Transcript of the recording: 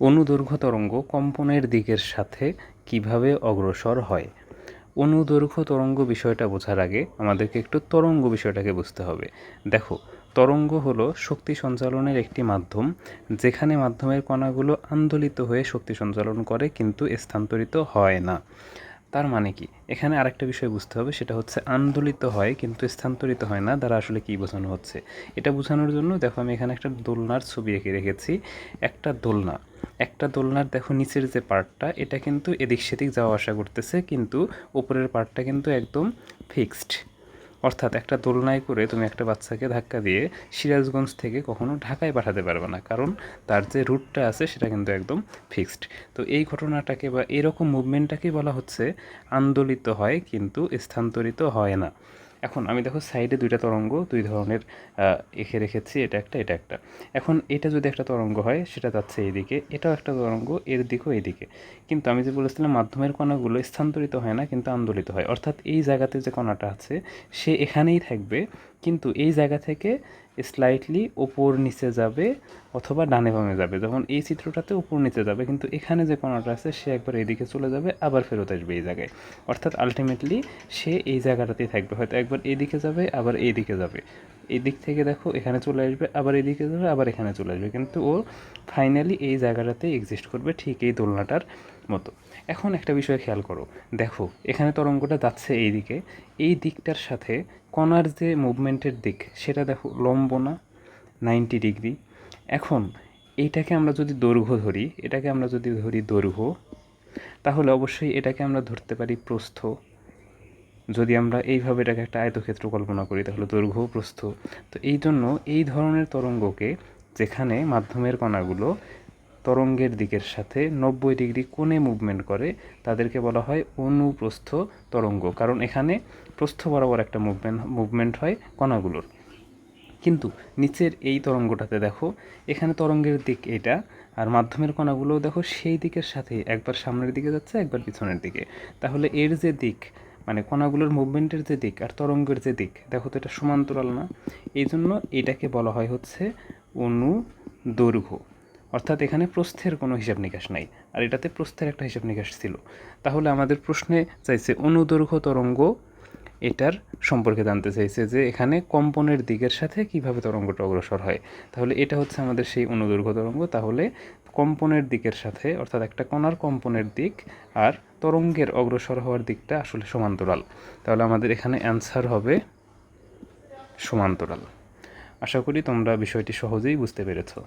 অনুদৈর্ঘ্য তরঙ্গ কম্পনের দিকের সাথে কিভাবে অগ্রসর হয়। অনুদৈর্ঘ্য তরঙ্গ বিষয়টা বোঝার আগে আমাদেরকে একটু তরঙ্গ বিষয়টাকে বুঝতে হবে। দেখো, তরঙ্গ হলো শক্তি সঞ্চালনের একটি মাধ্যম, যেখানে মাধ্যমের কণাগুলো আন্দোলিত হয়ে শক্তি সঞ্চালন করে কিন্তু স্থানান্তরিত হয় না। তার মানে কি, এখানে আরেকটা বিষয় বুঝতে হবে, সেটা হচ্ছে আন্দোলিত হয় কিন্তু স্থানান্তরিত হয় না দ্বারা আসলে কী বোঝানো হচ্ছে। এটা বোঝানোর জন্য দেখো, আমি এখানে একটা দোলনার ছবি এঁকে রেখেছি। একটা দোলনার দেখো নিচের যে পার্টটা, এটা কিন্তু এদিক সেদিক যাওয়া আসা করতেছে, কিন্তু উপরের পার্টটা কিন্তু একদম ফিক্সড। অর্থাৎ একটা দোলনায় করে তুমি একটা বাচ্চাকে ধাক্কা দিয়ে সিরাজগঞ্জ থেকে কখনো ঢাকায় পাঠাতে পারবে না, কারণ তার যে রুটটা আছে সেটা কিন্তু একদম ফিক্সড। তো এই ঘটনাটাকে বা এরকম মুভমেন্টটাকেই বলা হচ্ছে আন্দোলিত হয় কিন্তু স্থানান্তরিত হয় না। এখন আমি দেখো সাইডে দুইটা তরঙ্গ দুই ধরনের এঁকে রেখেছি, এটা একটা। এখন এটা যদি একটা তরঙ্গ হয়, সেটা যাচ্ছে এইদিকে, এটাও একটা তরঙ্গ, এর দিকও এইদিকে। কিন্তু আমি যে বলেছিলাম মাধ্যমের কণাগুলো স্থানান্তরিত হয় না কিন্তু আন্দোলিত হয়, অর্থাৎ এই জায়গাতে যে কণাটা আছে সে এখানেই থাকবে, কিন্তু এই জায়গা থেকে স্লাইটলি ওপর নিচে যাবে অথবা ডানে বামে যাবে। যেমন এই চিত্রটাতে উপর নিচে যাবে, কিন্তু এখানে যে কণাটা আছে সে একবার এইদিকে চলে যাবে, আবার ফেরত আসবে এই জায়গায়। অর্থাৎ আলটিমেটলি সে এই জায়গাটাতেই থাকবে, হয়তো একবার এইদিকে যাবে আবার এইদিকে যাবে, এই দিক থেকে দেখো এখানে চলে আসবে, আবার এইদিকে যাবে, আবার এখানে চলে আসবে, কিন্তু ও ফাইনালি এই জায়গাটাতেই এক্সিস্ট করবে, ঠিক এই দোলনাটার মতো। এখন একটা বিষয় খেয়াল করো, দেখো এখানে তরঙ্গটা যাচ্ছে এই দিকে, এই দিকটার সাথে কণার যে মুভমেন্টের দিক সেটা দেখো লম্ব না, 90 ডিগ্রি। এখন এইটাকে আমরা যদি দৈর্ঘ্য ধরি, এটাকে আমরা যদি ধরি দৈর্ঘ্য, তাহলে অবশ্যই এটাকে আমরা ধরতে পারি প্রস্থ। যদি আমরা এইভাবে এটাকে একটা আয়তক্ষেত্র কল্পনা করি, তাহলে দৈর্ঘ্য প্রস্থ। তো এই জন্য এই ধরনের তরঙ্গকে, যেখানে মাধ্যমের কণাগুলো তরঙ্গের দিকের সাথে 90 ডিগ্রি কোণে মুভমেন্ট করে, তাদেরকে বলা হয় অনুপ্রস্থ তরঙ্গ, কারণ এখানে প্রস্থ বরাবর একটা মুভমেন্ট হয় কণাগুলোর। কিন্তু নিচের এই তরঙ্গটাতে দেখো, এখানে তরঙ্গের দিক এটা, আর মাধ্যমের কণাগুলোও দেখো সেই দিকের সাথে একবার সামনের দিকে যাচ্ছে একবার পিছনের দিকে। তাহলে এর যে দিক, মানে কণাগুলোর মুভমেন্টের যে দিক আর তরঙ্গের যে দিক, দেখো তো এটা সমান্তরাল না। এই জন্য এটাকে বলা হয় হচ্ছে অনুদৈর্ঘ্য। অর্থাৎ এখানে প্রস্থের কোনো হিসাব নিকাশ নাই, আর এটাতে প্রস্থের একটা হিসাব নিকাশ ছিল। তাহলে আমাদের প্রশ্নে চাইছে অনুদৈর্ঘ্য তরঙ্গ, এটার সম্পর্কে জানতে চাইছে যে এখানে কম্পনের দিকের সাথে কিভাবে তরঙ্গটা অগ্রসর হয়। তাহলে এটা হচ্ছে আমাদের সেই অনুদৈর্ঘ্য তরঙ্গ। তাহলে কম্পনের দিকের সাথে, অর্থাৎ একটা কণার কম্পনের দিক আর তরঙ্গের অগ্রসর হওয়ার দিকটা আসলে সমান্তরাল। তাহলে আমাদের এখানে অ্যান্সার হবে সমান্তরাল। আশা করি তোমরা বিষয়টি সহজেই বুঝতে পেরেছো।